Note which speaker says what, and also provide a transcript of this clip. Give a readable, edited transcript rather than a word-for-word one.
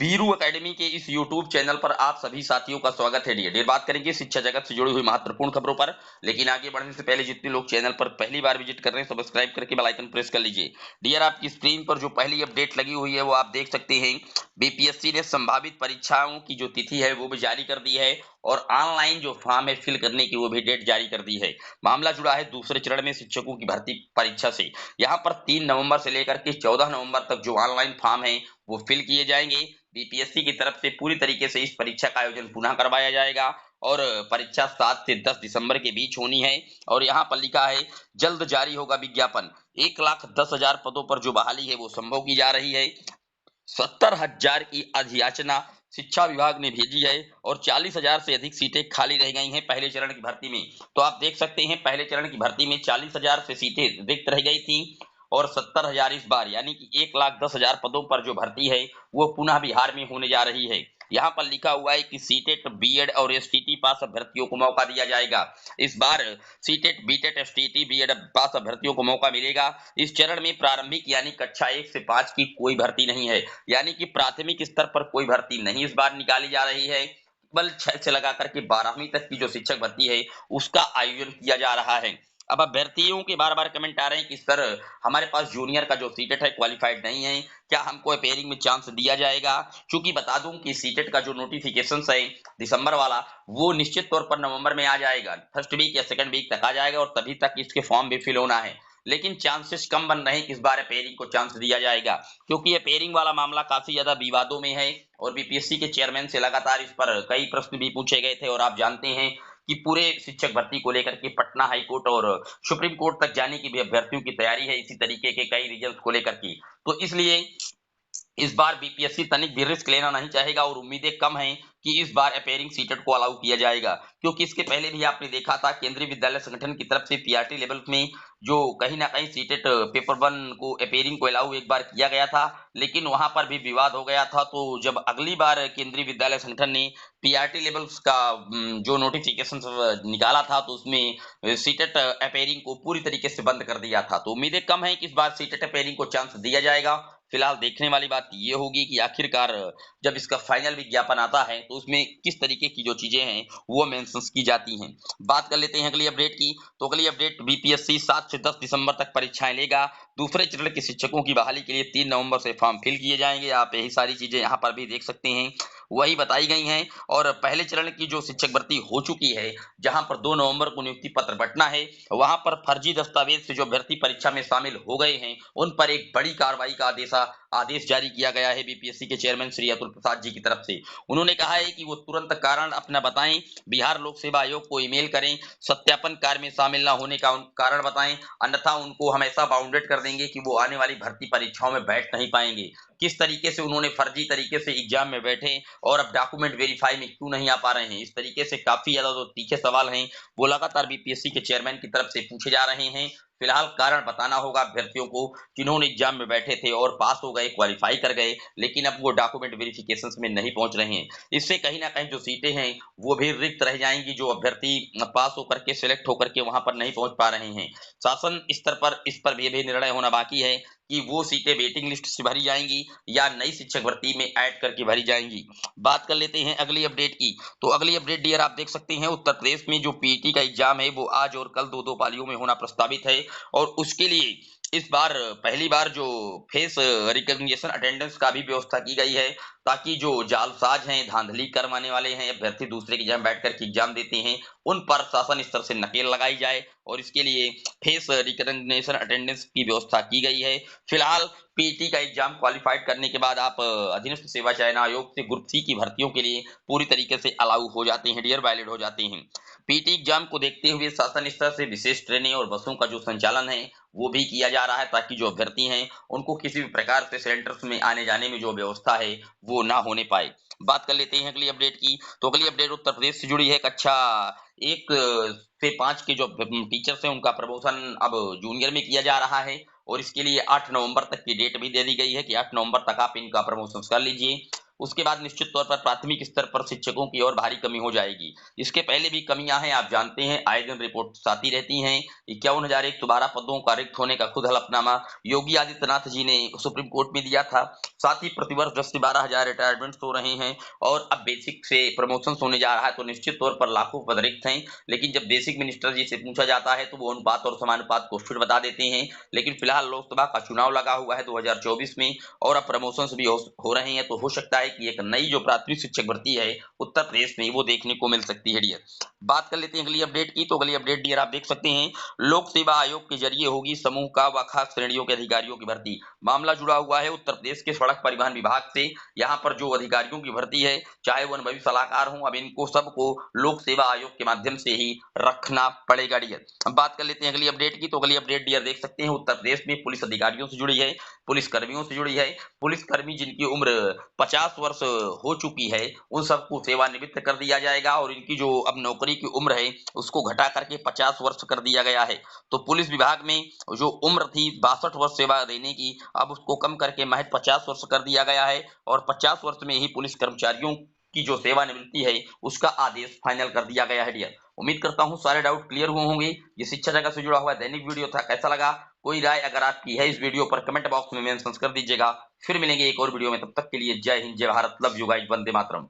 Speaker 1: Veeru academy के इस YouTube channel पर आप सभी साथियों का स्वागत है। डियर बात करेंगे शिक्षा जगत से जुड़ी हुई महत्वपूर्ण खबरों पर। लेकिन आगे बढ़ने से पहले जितने लोग चैनल पर पहली बार विजिट कर रहे हैं सब्सक्राइब करके बेल आइकन प्रेस कर लीजिए। डियर आपकी स्क्रीन पर जो पहली अपडेट लगी हुई है वो आप देख सकते हैं। बीपीएससी ने संभावित परीक्षाओं की जो तिथि है वो भी जारी कर दी है और ऑनलाइन जो फॉर्म है फिल करने की वो भी डेट जारी कर दी है। मामला जुड़ा है दूसरे चरण में शिक्षकों की भर्ती परीक्षा से। यहाँ पर 3 नवंबर से लेकर के 14 नवंबर तक जो ऑनलाइन फॉर्म है वो फिल किए जाएंगे। बीपीएससी की तरफ से पूरी तरीके से इस परीक्षा का आयोजन पुनः करवाया जाएगा और परीक्षा 7 से 10 दिसंबर के बीच होनी है। और यहाँ पर लिखा है जल्द जारी होगा विज्ञापन। 1,10,000 पदों पर जो बहाली है वो संभव की जा रही है। 70,000 की अधियाचना शिक्षा विभाग ने भेजी है और 40,000 से अधिक सीटें खाली रह गई हैं पहले चरण की भर्ती में। तो आप देख सकते हैं पहले चरण की भर्ती में 40,000 से सीटें रिक्त रह गई थी और 70,000 इस बार यानी कि 1,10,000 पदों पर जो भर्ती है वो पुनः बिहार में होने जा रही है। यहाँ पर लिखा हुआ है कि सीटेट बीएड और एसटीटी पास अभ्यर्थियों को मौका दिया जाएगा। इस बार सीटेट बीटेट एसटीटी बीएड पास अभ्यर्थियों को मौका मिलेगा। इस चरण में प्रारंभिक यानी कक्षा 1 से 5 की कोई भर्ती नहीं है, यानी कि प्राथमिक स्तर पर कोई भर्ती नहीं इस बार निकाली जा रही है। केवल 6 से लगा करके 12वीं तक की जो शिक्षक भर्ती है उसका आयोजन किया जा रहा है। अब अभ्यर्थियों के बार बार कमेंट आ रहे हैं कि सर हमारे पास जूनियर का जो सीटेट है क्वालिफाइड नहीं है, क्या हमको अपेयरिंग में चांस दिया जाएगा? चूंकि बता दूं कि सीटेट का जो नोटिफिकेशन है दिसंबर वाला वो निश्चित तौर पर नवंबर में आ जाएगा, फर्स्ट वीक या सेकंड वीक तक आ जाएगा और तभी तक इसके फॉर्म भी फिल होना है। लेकिन चांसेस कम बन रहे हैं कि इस बार अपेयरिंग को चांस दिया जाएगा, क्योंकि अपेयरिंग वाला मामला काफी ज्यादा विवादों में है और बीपीएससी के चेयरमैन से लगातार इस पर कई प्रश्न भी पूछे गए थे। और आप जानते हैं कि पूरे शिक्षक भर्ती को लेकर के पटना हाई कोर्ट और सुप्रीम कोर्ट तक जाने की भी अभ्यर्थियों की तैयारी है इसी तरीके के कई रिजल्ट को लेकर के। तो इसलिए इस बार बीपीएससी तनिक भी रिस्क लेना नहीं चाहेगा और उम्मीदें कम हैं कि इस बार अपेयरिंग सीटेट को अलाउ किया जाएगा, क्योंकि इसके पहले भी आपने देखा था केंद्रीय विद्यालय संगठन की तरफ से पीआरटी लेवल में जो कहीं ना कहीं सीटेट पेपर 1 को अपेयरिंग को अलाउ एक बार किया गया था, लेकिन वहां पर भी विवाद हो गया था। तो जब अगली बार केंद्रीय विद्यालय संगठन ने पीआरटी लेवल्स का जो नोटिफिकेशन निकाला था तो उसमें सीटेट अपेयरिंग को पूरी तरीके से बंद कर दिया था। तो उम्मीदें कम है कि इस बार सीटेट अपेयरिंग को चांस दिया जाएगा। फिलहाल देखने वाली बात ये होगी कि आखिरकार जब इसका फाइनल विज्ञापन आता है तो उसमें किस तरीके की जो चीजें हैं वो मेंशंस की जाती हैं। बात कर लेते हैं अगली अपडेट की। तो अगली अपडेट बीपीएससी 7 से 10 दिसंबर तक परीक्षाएं लेगा। दूसरे चरण के शिक्षकों की बहाली के लिए 3 नवंबर से फॉर्म फिल किए जाएंगे। आप यही सारी चीजें यहाँ पर भी देख सकते हैं, वही बताई गई हैं। और पहले चरण की जो शिक्षक भर्ती हो चुकी है, जहां पर 2 नवंबर को नियुक्ति पत्र बंटना है, वहां पर फर्जी दस्तावेज से जो अभ्यर्थी परीक्षा में शामिल हो गए हैं उन पर एक बड़ी कार्रवाई का आदेश जारी किया गया है बीपीएससी के चेयरमैन श्री अतुल प्रसाद जी की तरफ से। उन्होंने कहा है कि वो तुरंत कारण अपना बताएं, बिहार लोक सेवा आयोग को ईमेल करें, सत्यापन कार्य में शामिल न होने का कारण बताएं, अन्यथा उनको हम ऐसा बाउंडेड कर देंगे कि वो आने वाली भर्ती परीक्षाओं में बैठ नहीं पाएंगे। किस तरीके से उन्होंने फर्जी तरीके से एग्जाम में बैठे और अब डॉक्यूमेंट वेरीफाई में क्यों नहीं आ पा रहे हैं, इस तरीके से काफी ज्यादा जो तीखे सवाल हैं वो लगातार बीपीएससी के चेयरमैन की तरफ से पूछे जा रहे हैं। फिलहाल कारण बताना होगा अभ्यर्थियों को जिन्होंने एग्जाम में बैठे थे और पास हो गए, क्वालिफाई कर गए, लेकिन अब वो डॉक्यूमेंट वेरिफिकेशन में नहीं पहुंच रहे हैं। इससे कहीं ना कहीं जो सीटें हैं वो भी रिक्त रह जाएंगी, जो अभ्यर्थी पास होकर के सिलेक्ट होकर के वहां पर नहीं पहुंच पा रहे हैं। शासन स्तर पर इस पर भी निर्णय होना बाकी है कि वो सीटें वेटिंग लिस्ट से भरी जाएंगी या नई शिक्षक भर्ती में ऐड करके भरी जाएंगी। बात कर लेते हैं अगली अपडेट की। तो अगली अपडेट डियर आप देख सकते हैं उत्तर प्रदेश में जो पीईटी का एग्जाम है वो आज और कल दो पालियों में होना प्रस्तावित है और उसके लिए इस बार पहली बार जो फेस रिकॉग्निशन अटेंडेंस का भी व्यवस्था की गई है, ताकि जो जालसाज हैं, धांधली करवाने वाले हैं, अभ्यर्थी दूसरे की जगह बैठ करके एग्जाम देते हैं, उन पर शासन स्तर से नकेल लगाई जाए और इसके लिए फेस रिकॉग्निशन अटेंडेंस की व्यवस्था की गई है। फिलहाल पीटी का एग्जाम क्वालिफाइड करने के बाद आप अधीनस्थ सेवा चयन आयोग से ग्रुप सी की भर्तियों के लिए पूरी तरीके से अलाउ हो जाते हैं, डियर वैलिड हो जाते हैं। पीटी एग्जाम को देखते हुए शासन स्तर से विशेष ट्रेनें और बसों का जो संचालन है वो भी किया जा रहा है, ताकि जो अभ्यर्थी हैं उनको किसी भी प्रकार से सेंटर्स में आने जाने में जो व्यवस्था है वो ना होने पाए। बात कर लेते हैं अगली अपडेट की। तो अगली अपडेट उत्तर प्रदेश से जुड़ी है। कक्षा 1 से 5 के जो टीचर्स हैं उनका प्रमोशन अब जूनियर में किया जा रहा है और इसके लिए 8 नवंबर तक की डेट भी दे दी गई है कि 8 नवंबर तक आप इनका प्रमोशन कर लीजिए। उसके बाद निश्चित तौर पर प्राथमिक स्तर पर शिक्षकों की और भारी कमी हो जाएगी। इसके पहले भी कमियां हैं, आप जानते हैं, आए दिन रिपोर्ट आती रहती हैं। 51,001 दोबारा पदों का रिक्त होने का खुद हलफनामा योगी आदित्यनाथ जी ने सुप्रीम कोर्ट में दिया था। साथ ही प्रतिवर्ष 10 से 12,000 रिटायरमेंट हो रहे हैं और अब बेसिक से प्रमोशन होने जा रहा है, तो निश्चित तौर पर लाखों पद रिक्त हैं। लेकिन जब बेसिक मिनिस्टर जी से पूछा जाता है तो वो अनुपात और समानुपात को फिर बता देते हैं। लेकिन फिलहाल लोकसभा का चुनाव लगा हुआ है 2024 में और अब प्रमोशंस भी हो रहे हैं, तो हो सकता है कि एक नई जो प्राथमिक शिक्षक भर्ती है उत्तर प्रदेश में वो देखने को मिल सकती है डियर। बात कर लेते हैं अगली अपडेट की, तो अगली अपडेट डियर आप देख सकते हैं, लोक सेवा आयोग के जरिए होगी समूह का व खास श्रेणियों के अधिकारियों की भर्ती। मामला जुड़ा हुआ है उत्तर प्रदेश के सड़क परिवहन विभाग से। यहाँ पर जो अधिकारियों की भर्ती है, चाहे वो अनुभवी सलाहकार हों, अब इनको सबको लोक सेवा आयोग के माध्यम से ही रखना पड़ेगा डियर। अब बात कर लेते हैं अगली अपडेट की, तो अगली अपडेट डियर देख सकते हैं, उत्तर प्रदेश में पुलिस अधिकारियों से जुड़ी है, पुलिस कर्मियों से जुड़ी है। पुलिसकर्मी जिनकी उम्र 50 वर्ष हो चुकी है, उन सबको सेवानिवृत्त कर दिया जाएगा और इनकी जो अब नौकरी की उम्र है उसको घटा करके 50 वर्ष कर दिया गया है। तो पुलिस विभाग में जो उम्र थी 62 वर्ष सेवा देने की, अब उसको कम करके महज 50 वर्ष कर दिया गया है और 50 वर्ष में ही पुलिस कर्मचारियों की जो सेवानिवृत्ति है उसका आदेश फाइनल कर दिया गया है डियर। उम्मीद करता हूं सारे डाउट क्लियर हुए होंगे। ये शिक्षा जगत से जुड़ा हुआ दैनिक वीडियो था, कैसा लगा? कोई राय अगर आपकी है इस वीडियो पर कमेंट बॉक्स में मेंशन कर दीजिएगा। फिर मिलेंगे एक और वीडियो में, तब तक के लिए जय हिंद, जय Bharat, love you guys, Vande Mataram.